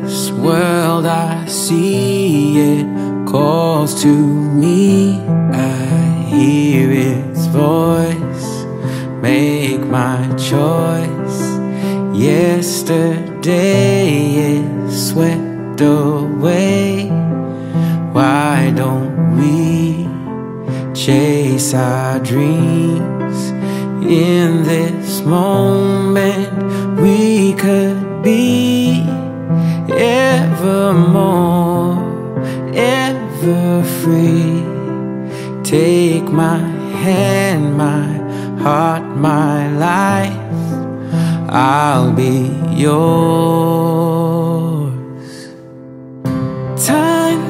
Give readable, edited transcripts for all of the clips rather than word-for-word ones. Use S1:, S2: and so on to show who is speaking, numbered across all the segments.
S1: this world I see, it calls to me. I hear its voice, make my choice. Yesterday is swept away. Why don't we chase our dreams? In this moment we could be evermore, ever free. Take my hand, my heart, my life, I'll be yours. Time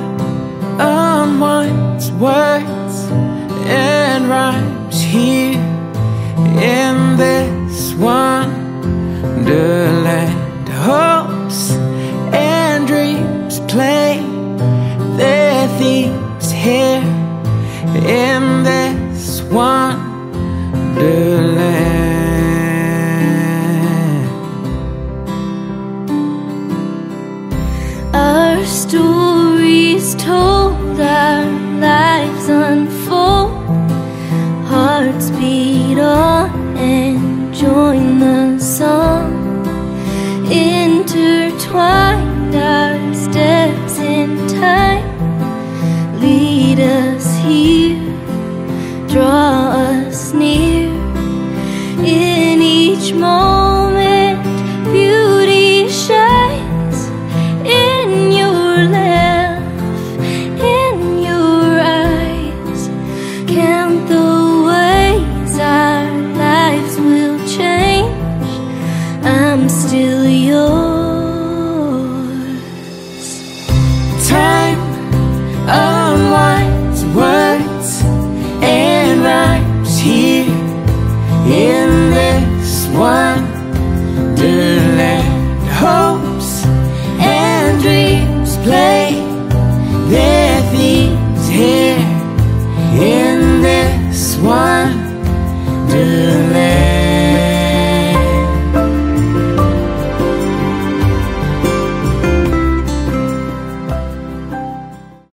S1: unwinds words and rhymes here in this wonderland. Hopes and dreams play their themes here in this wonderland.
S2: Our stories told, our lives unfold, hearts beat on and join the song. Intertwined our steps in time, lead us here, draw us near. In each moment beauty shines, in your laugh, in your eyes. Count the ways our lives will change, I'm still yours.
S1: Time unwinds words and rhymes here in this wonderland. Hopes and dreams play their themes here in this wonderland.